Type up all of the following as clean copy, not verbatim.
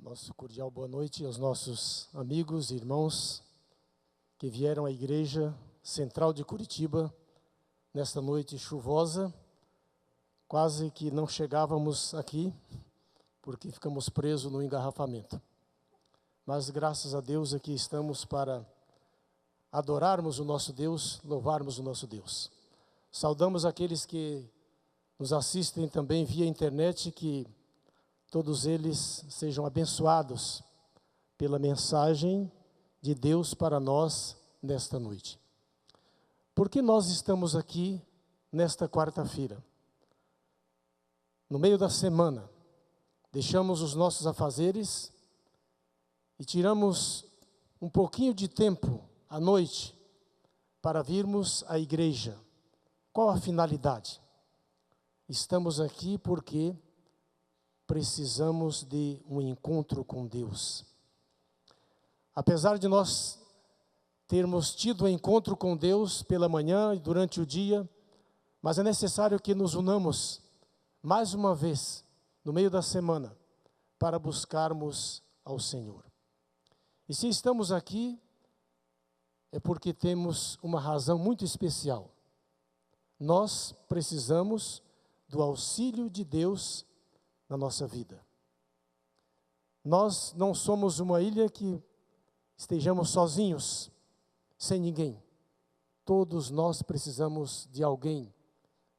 Nosso cordial boa noite aos nossos amigos e irmãos que vieram à Igreja Central de Curitiba nesta noite chuvosa. Quase que não chegávamos aqui, porque ficamos presos no engarrafamento. Mas graças a Deus aqui estamos para adorarmos o nosso Deus, louvarmos o nosso Deus. Saudamos aqueles que nos assistem também via internet, que todos eles sejam abençoados pela mensagem de Deus para nós nesta noite. Por que nós estamos aqui nesta quarta-feira? No meio da semana, deixamos os nossos afazeres e tiramos um pouquinho de tempo à noite para virmos à igreja. Qual a finalidade? Estamos aqui porque precisamos de um encontro com Deus. Apesar de nós termos tido um encontro com Deus pela manhã e durante o dia, mas é necessário que nos unamos mais uma vez no meio da semana para buscarmos ao Senhor. E se estamos aqui, é porque temos uma razão muito especial. Nós precisamos do auxílio de Deus na nossa vida. Nós não somos uma ilha que estejamos sozinhos, sem ninguém. Todos nós precisamos de alguém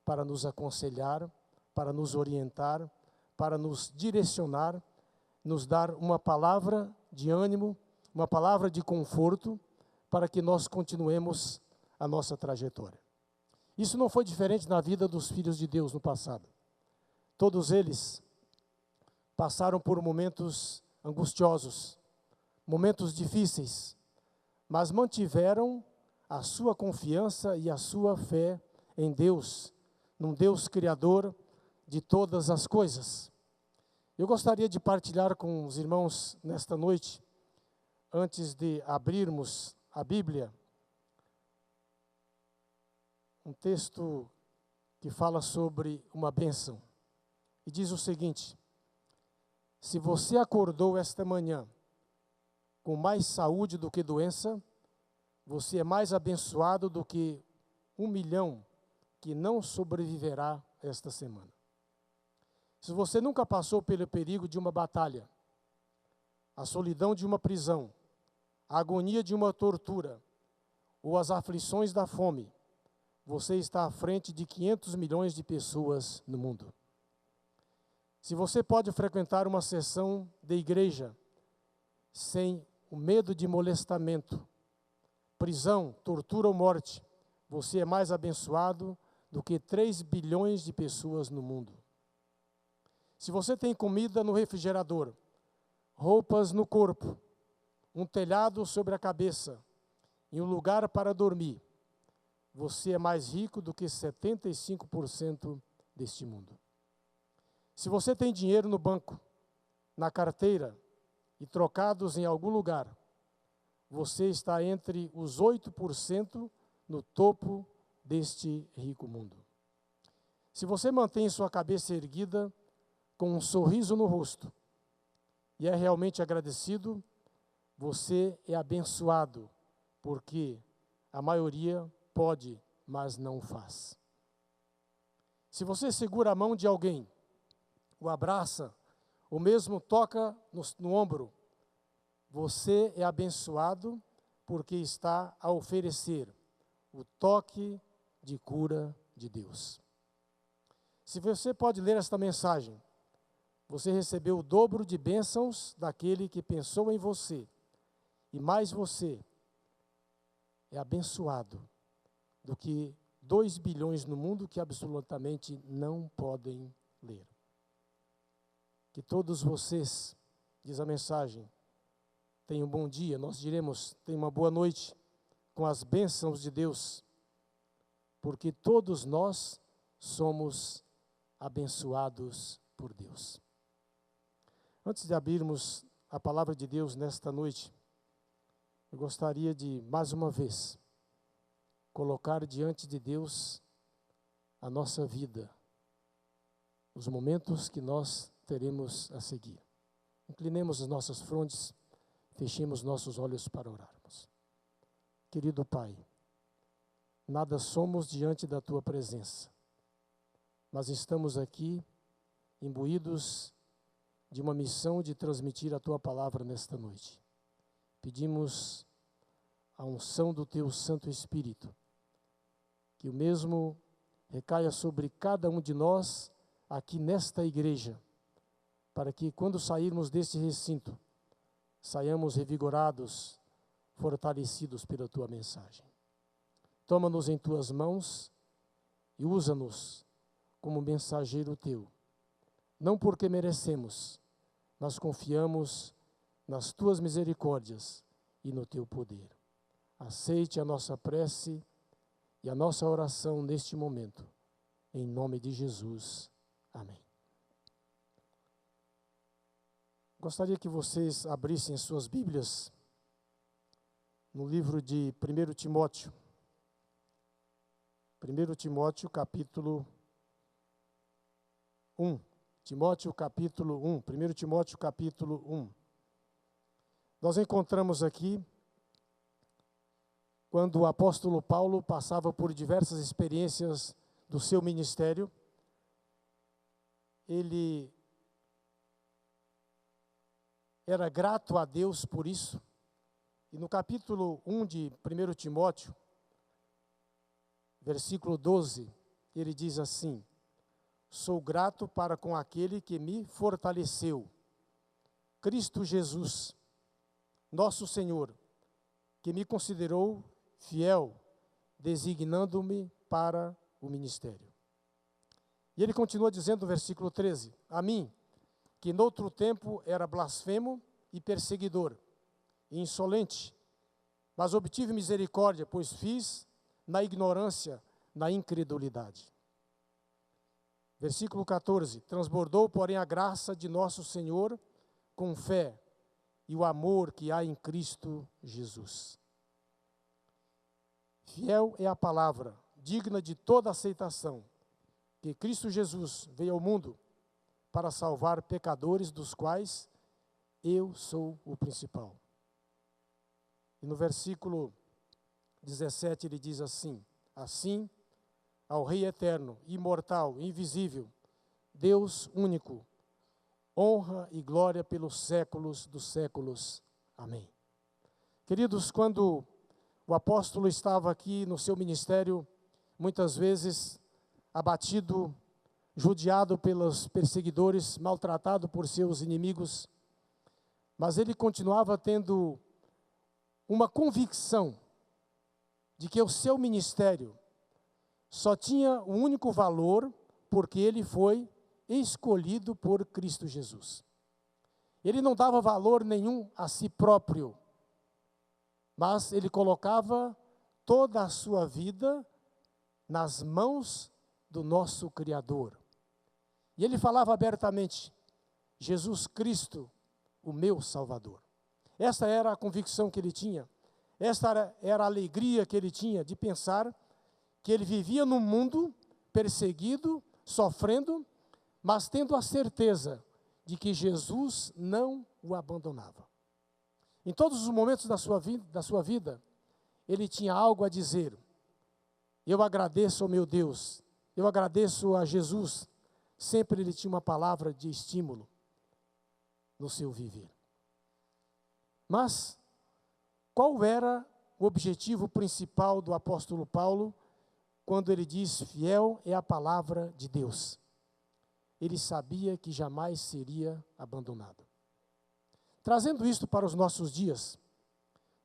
para nos aconselhar, para nos orientar, para nos direcionar, nos dar uma palavra de ânimo, uma palavra de conforto, para que nós continuemos a nossa trajetória. Isso não foi diferente na vida dos filhos de Deus no passado. Todos eles passaram por momentos angustiosos, momentos difíceis, mas mantiveram a sua confiança e a sua fé em Deus, num Deus Criador de todas as coisas. Eu gostaria de partilhar com os irmãos nesta noite, antes de abrirmos a Bíblia, um texto que fala sobre uma bênção. E diz o seguinte: se você acordou esta manhã com mais saúde do que doença, você é mais abençoado do que 1 milhão que não sobreviverá esta semana. Se você nunca passou pelo perigo de uma batalha, a solidão de uma prisão, a agonia de uma tortura ou as aflições da fome, você está à frente de 500 milhões de pessoas no mundo. Se você pode frequentar uma sessão de igreja sem o medo de molestamento, prisão, tortura ou morte, você é mais abençoado do que 3 bilhões de pessoas no mundo. Se você tem comida no refrigerador, roupas no corpo, um telhado sobre a cabeça e um lugar para dormir, você é mais rico do que 75% deste mundo. Se você tem dinheiro no banco, na carteira e trocados em algum lugar, você está entre os 8% no topo deste rico mundo. Se você mantém sua cabeça erguida, com um sorriso no rosto, e é realmente agradecido, você é abençoado, porque a maioria pode, mas não faz. Se você segura a mão de alguém, o abraça, ou mesmo toca no ombro, você é abençoado porque está a oferecer o toque de cura de Deus. Se você pode ler esta mensagem, você recebeu o dobro de bênçãos daquele que pensou em você, e mais você é abençoado do que 2 bilhões no mundo que absolutamente não podem ler. Que todos vocês, diz a mensagem, tenham um bom dia, nós diremos, tenham uma boa noite, com as bênçãos de Deus, porque todos nós somos abençoados por Deus. Antes de abrirmos a palavra de Deus nesta noite, eu gostaria de, mais uma vez, colocar diante de Deus a nossa vida, os momentos que nós teremos a seguir. Inclinemos as nossas frontes, fechemos nossos olhos para orarmos. Querido Pai, nada somos diante da Tua presença, mas estamos aqui imbuídos de uma missão de transmitir a Tua palavra nesta noite. Pedimos a unção do Teu Santo Espírito, que o mesmo recaia sobre cada um de nós aqui nesta igreja, para que quando sairmos deste recinto, saiamos revigorados, fortalecidos pela Tua mensagem. Toma-nos em Tuas mãos e usa-nos como mensageiro Teu. Não porque merecemos, nós confiamos nas Tuas misericórdias e no Teu poder. Aceite a nossa prece e a nossa oração neste momento. Em nome de Jesus. Amém. Gostaria que vocês abrissem suas Bíblias no livro de 1 Timóteo. 1 Timóteo, capítulo 1. Timóteo, capítulo 1. 1 Timóteo, capítulo 1. Nós encontramos aqui, quando o apóstolo Paulo passava por diversas experiências do seu ministério, ele era grato a Deus por isso. E no capítulo 1 de 1 Timóteo, versículo 12, ele diz assim: sou grato para com aquele que me fortaleceu, Cristo Jesus, nosso Senhor, que me considerou fiel, designando-me para o ministério. E ele continua dizendo no versículo 13, a mim, que noutro tempo era blasfemo e perseguidor, e insolente, mas obtive misericórdia, pois fiz na ignorância, na incredulidade. Versículo 14, transbordou, porém, a graça de nosso Senhor com fé e o amor que há em Cristo Jesus. Fiel é a palavra, digna de toda aceitação, que Cristo Jesus veio ao mundo para salvar pecadores, dos quais eu sou o principal. E no versículo 17 ele diz assim: assim, ao Rei eterno, imortal, invisível, Deus único, honra e glória pelos séculos dos séculos. Amém. Queridos, quando o apóstolo estava aqui no seu ministério, muitas vezes abatido, judiado pelos perseguidores, maltratado por seus inimigos, mas ele continuava tendo uma convicção de que o seu ministério só tinha um único valor porque ele foi escolhido por Cristo Jesus. Ele não dava valor nenhum a si próprio, mas ele colocava toda a sua vida nas mãos do nosso Criador. E ele falava abertamente: Jesus Cristo, o meu Salvador. Esta era a convicção que ele tinha, esta era a alegria que ele tinha de pensar que ele vivia num mundo perseguido, sofrendo, mas tendo a certeza de que Jesus não o abandonava. Em todos os momentos da sua vida, ele tinha algo a dizer. Eu agradeço ao meu Deus, eu agradeço a Jesus. Sempre ele tinha uma palavra de estímulo no seu viver. Mas, qual era o objetivo principal do apóstolo Paulo, quando ele diz, fiel é a palavra de Deus? Ele sabia que jamais seria abandonado. Trazendo isto para os nossos dias,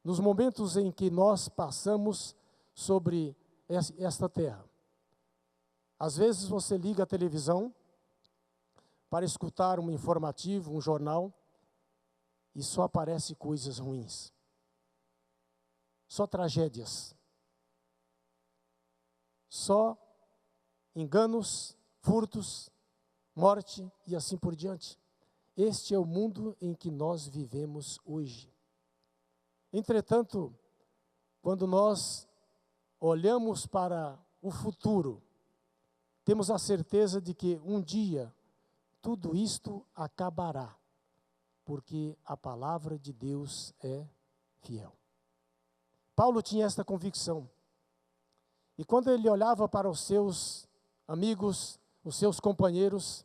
nos momentos em que nós passamos sobre esta terra, às vezes você liga a televisão para escutar um informativo, um jornal, e só aparecem coisas ruins, só tragédias, só enganos, furtos, morte e assim por diante. Este é o mundo em que nós vivemos hoje. Entretanto, quando nós olhamos para o futuro, temos a certeza de que um dia tudo isto acabará, porque a palavra de Deus é fiel. Paulo tinha esta convicção. E quando ele olhava para os seus amigos, os seus companheiros,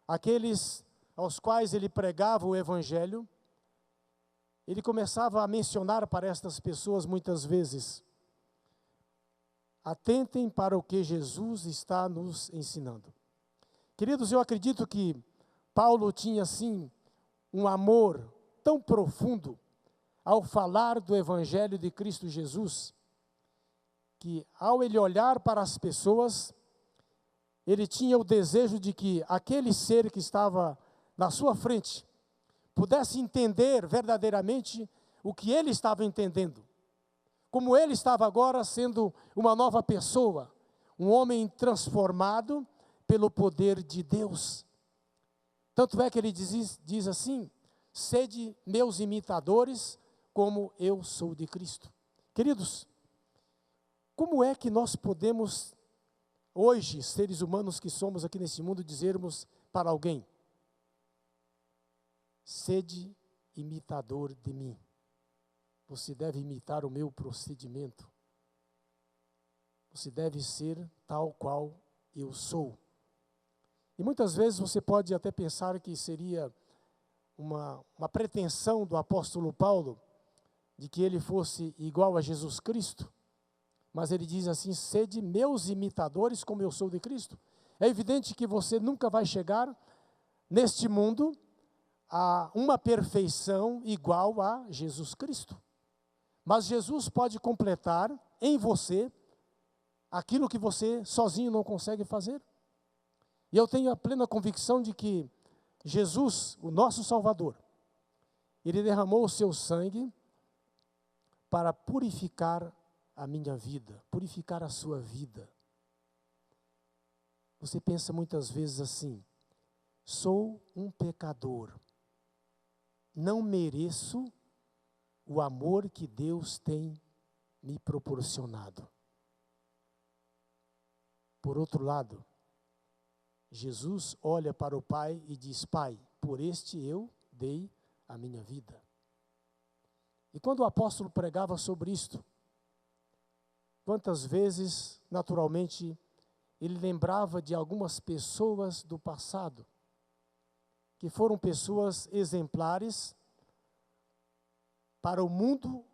aqueles aos quais ele pregava o evangelho, ele começava a mencionar para estas pessoas muitas vezes: atentem para o que Jesus está nos ensinando. Queridos, eu acredito que Paulo tinha, sim, um amor tão profundo ao falar do Evangelho de Cristo Jesus, que ao ele olhar para as pessoas, ele tinha o desejo de que aquele ser que estava na sua frente pudesse entender verdadeiramente o que ele estava entendendo. Como ele estava agora sendo uma nova pessoa, um homem transformado pelo poder de Deus. Tanto é que ele diz assim: sede meus imitadores, como eu sou de Cristo. Queridos, como é que nós podemos, hoje, seres humanos que somos aqui nesse mundo, dizermos para alguém: sede imitador de mim? Você deve imitar o meu procedimento. Você deve ser tal qual eu sou. E muitas vezes você pode até pensar que seria uma pretensão do apóstolo Paulo, de que ele fosse igual a Jesus Cristo. Mas ele diz assim: sede meus imitadores, como eu sou de Cristo. É evidente que você nunca vai chegar neste mundo a uma perfeição igual a Jesus Cristo. Mas Jesus pode completar em você aquilo que você sozinho não consegue fazer. E eu tenho a plena convicção de que Jesus, o nosso Salvador, ele derramou o seu sangue para purificar a minha vida, purificar a sua vida. Você pensa muitas vezes assim: sou um pecador, não mereço o amor que Deus tem me proporcionado. Por outro lado, Jesus olha para o Pai e diz: Pai, por este eu dei a minha vida. E quando o apóstolo pregava sobre isto, quantas vezes, naturalmente, ele lembrava de algumas pessoas do passado, que foram pessoas exemplares para o mundo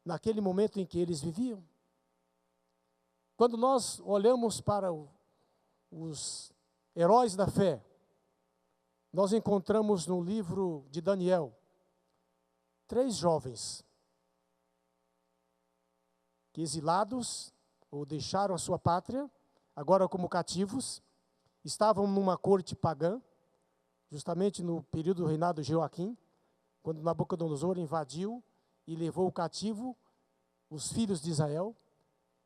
naquele momento em que eles viviam. Quando nós olhamos para os heróis da fé, nós encontramos no livro de Daniel 3 jovens que, exilados ou deixaram a sua pátria, agora como cativos, estavam numa corte pagã, justamente no período do reinado de Joaquim, quando Nabucodonosor invadiu e levou cativo os filhos de Israel.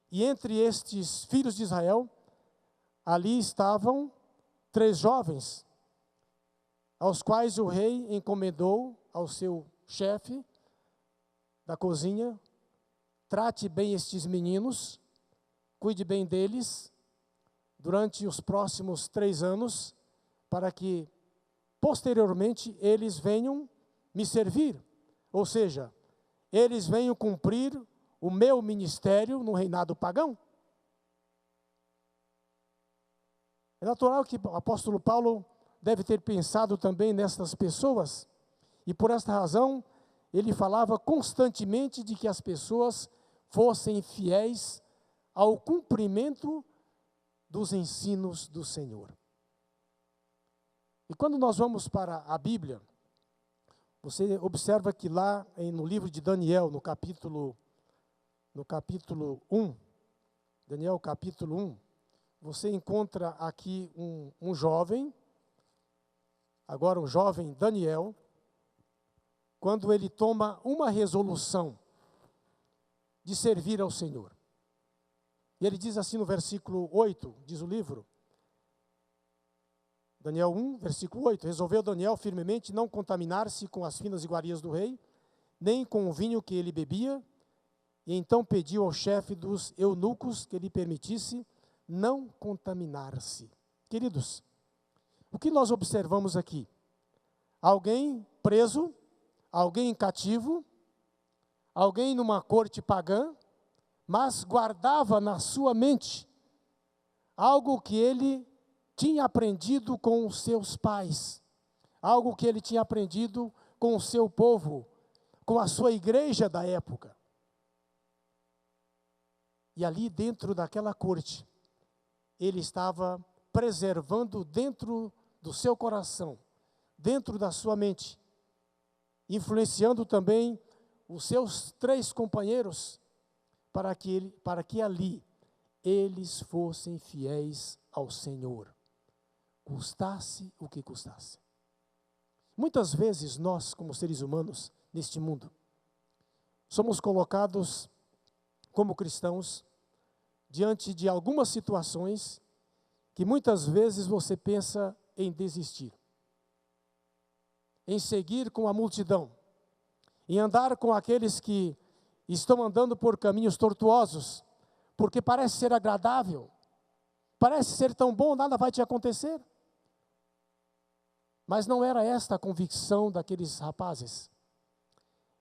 E entre estes filhos de Israel, ali estavam 3 jovens, aos quais o rei encomendou ao seu chefe da cozinha: trate bem estes meninos, cuide bem deles durante os próximos 3 anos, para que posteriormente eles venham me servir, ou seja, eles venham cumprir o meu ministério no reinado pagão. É natural que o apóstolo Paulo deve ter pensado também nessas pessoas, e por esta razão ele falava constantemente de que as pessoas fossem fiéis ao cumprimento dos ensinos do Senhor. E quando nós vamos para a Bíblia, você observa que lá no livro de Daniel, no capítulo 1, Daniel capítulo 1, você encontra aqui um jovem, agora o jovem Daniel, quando ele toma uma resolução de servir ao Senhor. E ele diz assim no versículo 8, diz o livro, Daniel 1, versículo 8, resolveu Daniel firmemente não contaminar-se com as finas iguarias do rei, nem com o vinho que ele bebia, e então pediu ao chefe dos eunucos que lhe permitisse não contaminar-se. Queridos, o que nós observamos aqui? alguém preso, alguém cativo, alguém numa corte pagã, mas guardava na sua mente algo que ele tinha aprendido com os seus pais, algo que ele tinha aprendido com o seu povo, com a sua igreja da época. E ali dentro daquela corte, ele estava preservando dentro do seu coração, dentro da sua mente, influenciando também os seus 3 companheiros, para que ali eles fossem fiéis ao Senhor, custasse o que custasse. Muitas vezes nós, como seres humanos, neste mundo, somos colocados como cristãos diante de algumas situações que muitas vezes você pensa em desistir, em seguir com a multidão, em andar com aqueles que estão andando por caminhos tortuosos, porque parece ser agradável, parece ser tão bom, nada vai te acontecer. Mas não era esta a convicção daqueles rapazes.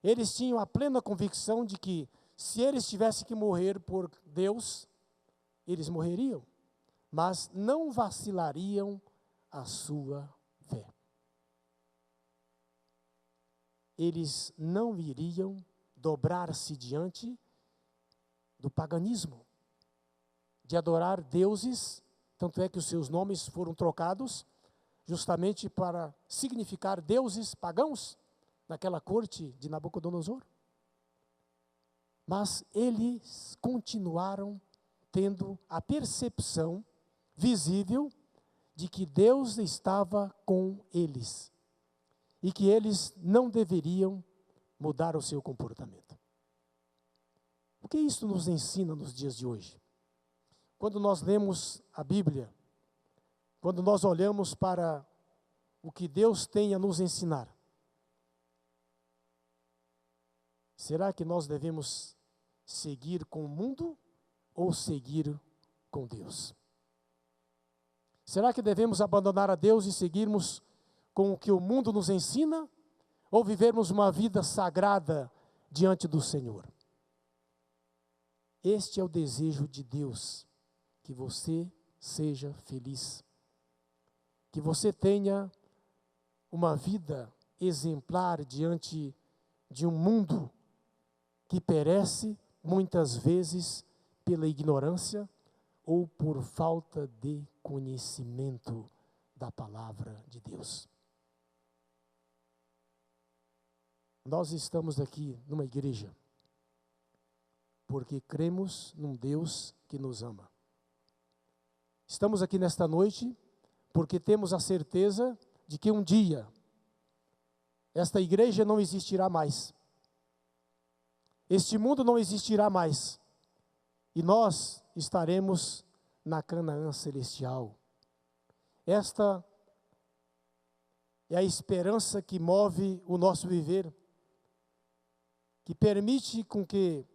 Eles tinham a plena convicção de que, se eles tivessem que morrer por Deus, eles morreriam, mas não vacilariam a sua fé. Eles não iriam dobrar-se diante do paganismo, de adorar deuses, tanto é que os seus nomes foram trocados, justamente para significar deuses pagãos, naquela corte de Nabucodonosor. Mas eles continuaram tendo a percepção visível de que Deus estava com eles e que eles não deveriam mudar o seu comportamento. O que isso nos ensina nos dias de hoje? Quando nós lemos a Bíblia, quando nós olhamos para o que Deus tem a nos ensinar, será que nós devemos seguir com o mundo ou seguir com Deus? Será que devemos abandonar a Deus e seguirmos com o que o mundo nos ensina, ou vivermos uma vida sagrada diante do Senhor? Este é o desejo de Deus, que você seja feliz, que você tenha uma vida exemplar diante de um mundo que perece muitas vezes pela ignorância ou por falta de conhecimento da palavra de Deus. Nós estamos aqui numa igreja porque cremos num Deus que nos ama. Estamos aqui nesta noite porque temos a certeza de que um dia esta igreja não existirá mais. Este mundo não existirá mais. E nós estaremos na Canaã celestial. Esta é a esperança que move o nosso viver, que permite com que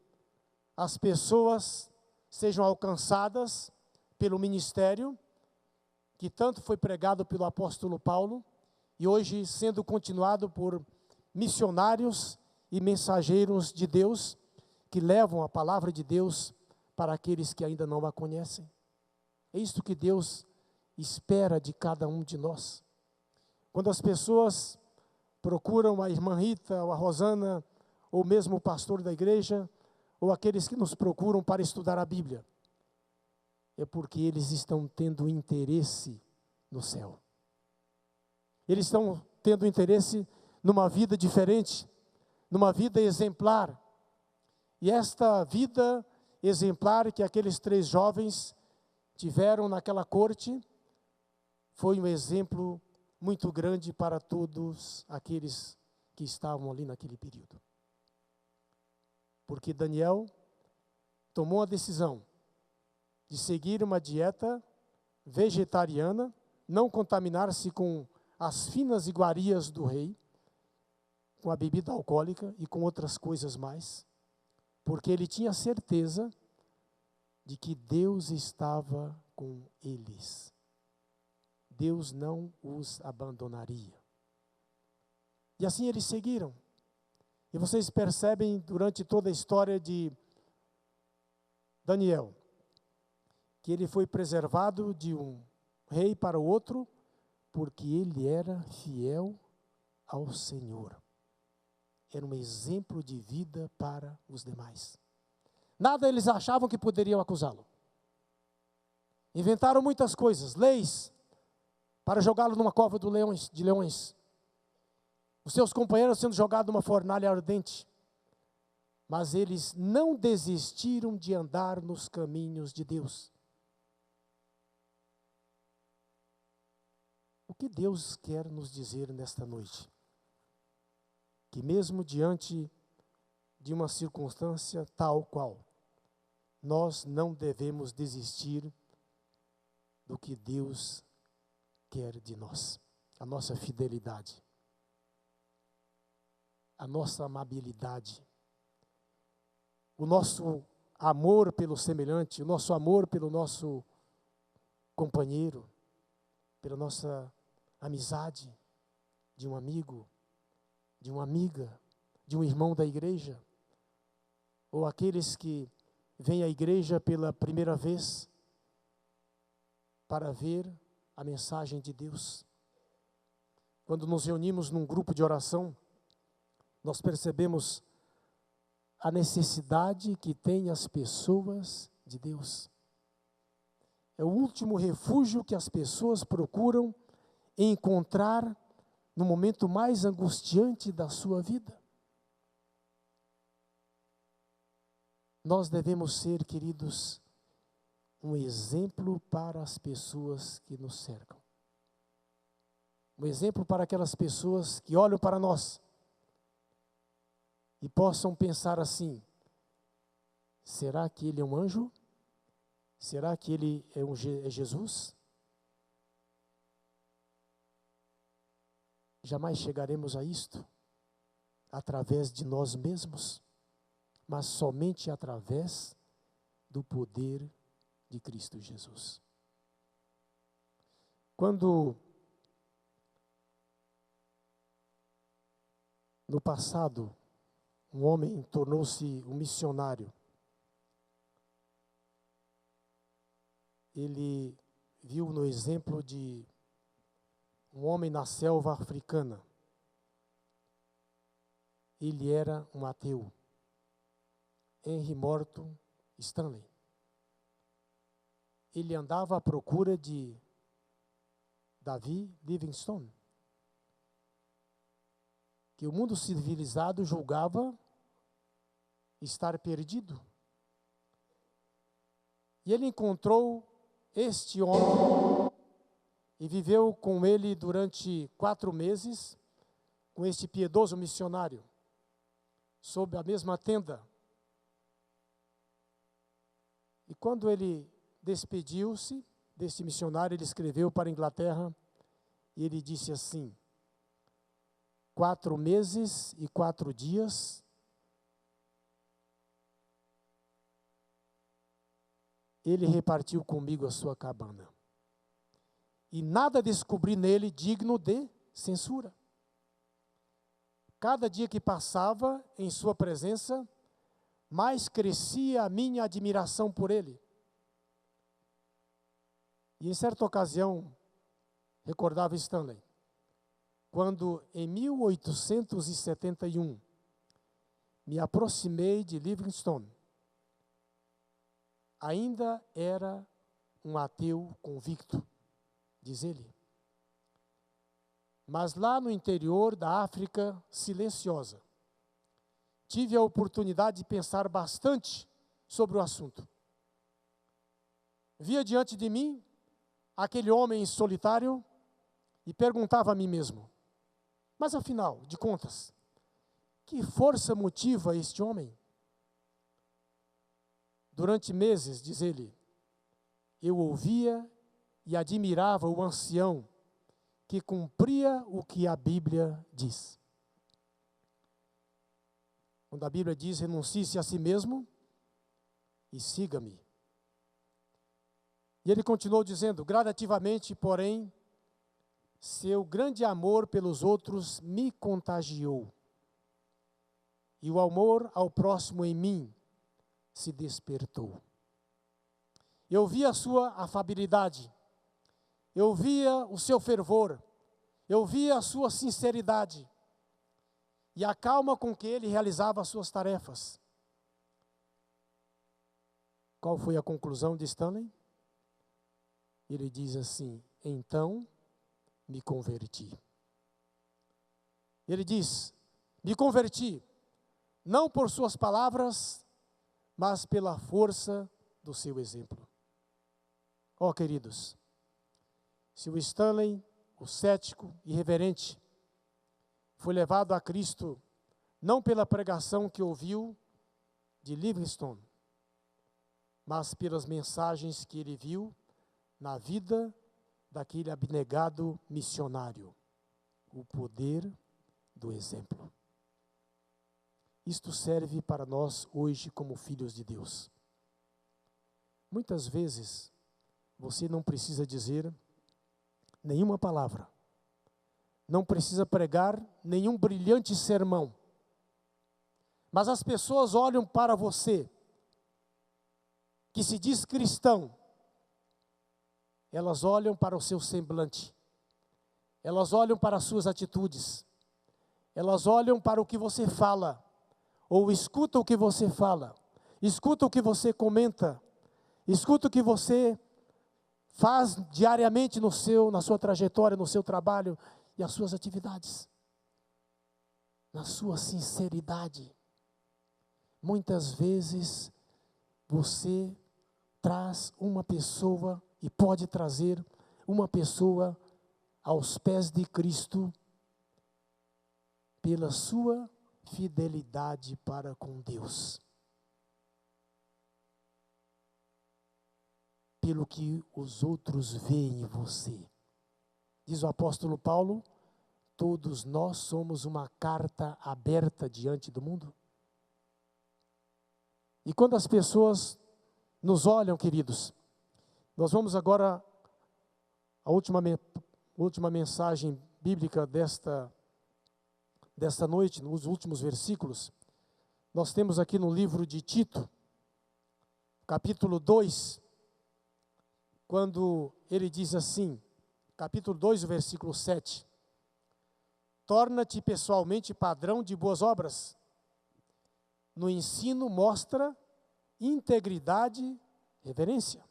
as pessoas sejam alcançadas pelo ministério, que tanto foi pregado pelo apóstolo Paulo, e hoje sendo continuado por missionários e mensageiros de Deus, que levam a palavra de Deus para aqueles que ainda não a conhecem. É isto que Deus espera de cada um de nós. Quando as pessoas procuram a irmã Rita, ou a Rosana, ou mesmo o pastor da igreja, ou aqueles que nos procuram para estudar a Bíblia, é porque eles estão tendo interesse no céu. Eles estão tendo interesse numa vida diferente, numa vida exemplar. E esta vida exemplar que aqueles 3 jovens tiveram naquela corte, foi um exemplo muito grande para todos aqueles que estavam ali naquele período. Porque Daniel tomou a decisão de seguir uma dieta vegetariana, não contaminar-se com as finas iguarias do rei, com a bebida alcoólica e com outras coisas mais, porque ele tinha certeza de que Deus estava com eles. Deus não os abandonaria. E assim eles seguiram. E vocês percebem durante toda a história de Daniel, que ele foi preservado de um rei para o outro, porque ele era fiel ao Senhor. Era um exemplo de vida para os demais. Nada eles achavam que poderiam acusá-lo. Inventaram muitas coisas, leis, para jogá-lo numa cova de leões. Os seus companheiros sendo jogados numa fornalha ardente. Mas eles não desistiram de andar nos caminhos de Deus. O que Deus quer nos dizer nesta noite? Que mesmo diante de uma circunstância tal qual, nós não devemos desistir do que Deus quer de nós. A nossa fidelidade, a nossa amabilidade, o nosso amor pelo semelhante, o nosso amor pelo nosso companheiro, pela nossa amizade de um amigo, de uma amiga, de um irmão da igreja, ou aqueles que vêm à igreja pela primeira vez para ver a mensagem de Deus. Quando nos reunimos num grupo de oração, nós percebemos a necessidade que têm as pessoas de Deus. É o último refúgio que as pessoas procuram encontrar no momento mais angustiante da sua vida. Nós devemos ser, queridos, um exemplo para as pessoas que nos cercam. Um exemplo para aquelas pessoas que olham para nós e possam pensar assim: será que ele é um anjo? Será que ele é Jesus? Jamais chegaremos a isto através de nós mesmos, mas somente através do poder de Cristo Jesus. Quando no passado um homem tornou-se um missionário, ele viu no exemplo de um homem na selva africana. Ele era um ateu. Henry Morton Stanley. Ele andava à procura de David Livingstone, que o mundo civilizado julgava estar perdido. E ele encontrou este homem e viveu com ele durante 4 meses, com este piedoso missionário, sob a mesma tenda. E quando ele despediu-se deste missionário, ele escreveu para a Inglaterra, e ele disse assim: 4 meses e 4 dias, ele repartiu comigo a sua cabana. E nada descobri nele digno de censura. Cada dia que passava em sua presença, mais crescia a minha admiração por ele. E em certa ocasião, recordava Stanley, quando em 1871 me aproximei de Livingstone, ainda era um ateu convicto, diz ele. Mas lá no interior da África silenciosa, tive a oportunidade de pensar bastante sobre o assunto. Via diante de mim aquele homem solitário e perguntava a mim mesmo: mas afinal de contas, que força motiva este homem? Durante meses, diz ele, eu ouvia e admirava o ancião que cumpria o que a Bíblia diz. Quando a Bíblia diz: renuncie-se a si mesmo e siga-me. E ele continuou dizendo: gradativamente, porém, seu grande amor pelos outros me contagiou. E o amor ao próximo em mim se despertou. Eu via a sua afabilidade, eu via o seu fervor, eu via a sua sinceridade e a calma com que ele realizava as suas tarefas. Qual foi a conclusão de Stanley? Ele diz assim: então me converti. Ele diz: me converti, não por suas palavras, mas pela força do seu exemplo. Ó, queridos, se o Stanley, o cético, irreverente, foi levado a Cristo não pela pregação que ouviu de Livingstone, mas pelas mensagens que ele viu na vida daquele abnegado missionário, o poder do exemplo. Isto serve para nós hoje como filhos de Deus. Muitas vezes, você não precisa dizer nenhuma palavra, não precisa pregar nenhum brilhante sermão, mas as pessoas olham para você, que se diz cristão, elas olham para o seu semblante, elas olham para as suas atitudes, elas olham para o que você fala, ou escuta o que você fala, escuta o que você comenta, escuta o que você faz diariamente na sua trajetória, no seu trabalho e as suas atividades. Na sua sinceridade. Muitas vezes você traz uma pessoa e pode trazer uma pessoa aos pés de Cristo pela sua fidelidade para com Deus. Pelo que os outros veem em você. Diz o apóstolo Paulo: todos nós somos uma carta aberta diante do mundo. E quando as pessoas nos olham, queridos, nós vamos agora à última mensagem bíblica desta noite, nos últimos versículos. Nós temos aqui no livro de Tito, capítulo 2, quando ele diz assim, capítulo 2, versículo 7, torna-te pessoalmente padrão de boas obras. No ensino mostra integridade, reverência.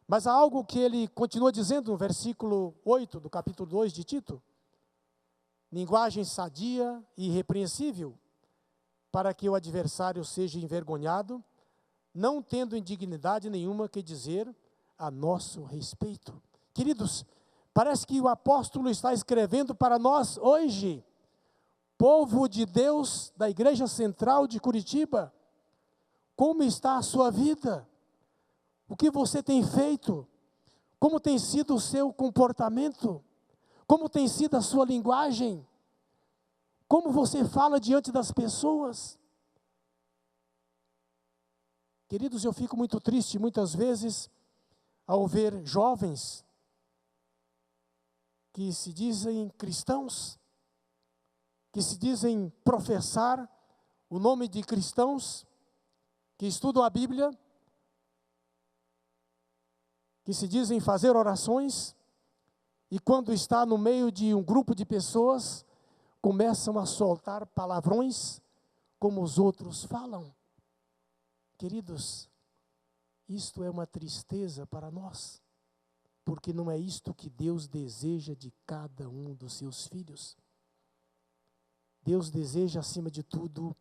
Mas há algo que ele continua dizendo no versículo 8 do capítulo 2 de Tito. Linguagem sadia e irrepreensível, para que o adversário seja envergonhado, não tendo indignidade nenhuma que dizer a nosso respeito. Queridos, parece que o apóstolo está escrevendo para nós hoje, povo de Deus da Igreja Central de Curitiba, como está a sua vida? O que você tem feito? Como tem sido o seu comportamento? Como tem sido a sua linguagem? Como você fala diante das pessoas? Queridos, eu fico muito triste muitas vezes ao ver jovens que se dizem cristãos, que se dizem professar o nome de cristãos, que estudam a Bíblia, que se dizem fazer orações, e quando está no meio de um grupo de pessoas, começam a soltar palavrões como os outros falam. Queridos, isto é uma tristeza para nós, porque não é isto que Deus deseja de cada um dos seus filhos. Deus deseja, acima de tudo,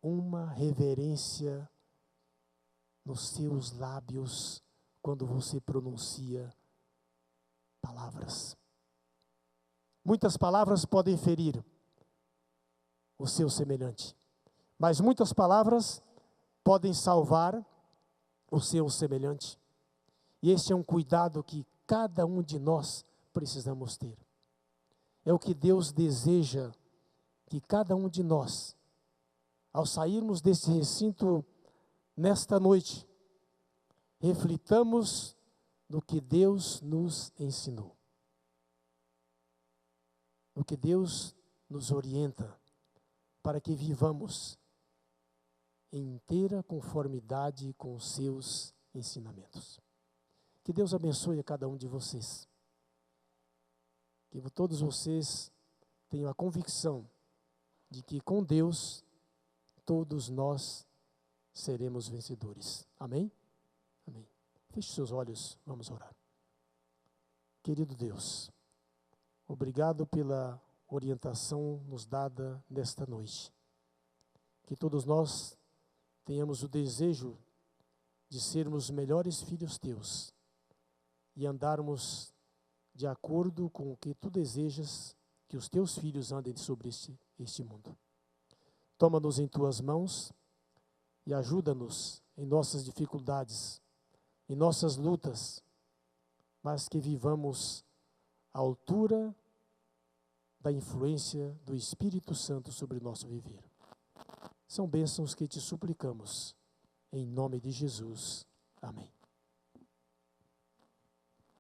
uma reverência nos seus lábios quando você pronuncia palavras. Muitas palavras podem ferir o seu semelhante, mas muitas palavras podem salvar o seu semelhante. E este é um cuidado que cada um de nós precisamos ter. É o que Deus deseja que cada um de nós, ao sairmos desse recinto nesta noite, reflitamos no que Deus nos ensinou. no que Deus nos orienta para que vivamos em inteira conformidade com os seus ensinamentos. Que Deus abençoe a cada um de vocês. Que todos vocês tenham a convicção de que com Deus todos nós seremos vencedores. Amém? Amém. Feche seus olhos, vamos orar. Querido Deus, obrigado pela orientação nos dada nesta noite. Que todos nós tenhamos o desejo de sermos melhores filhos teus e andarmos de acordo com o que tu desejas que os teus filhos andem sobre este mundo. Toma-nos em tuas mãos e ajuda-nos em nossas dificuldades, em nossas lutas, mas que vivamos à altura da influência do Espírito Santo sobre o nosso viver. São bênçãos que te suplicamos, em nome de Jesus. Amém.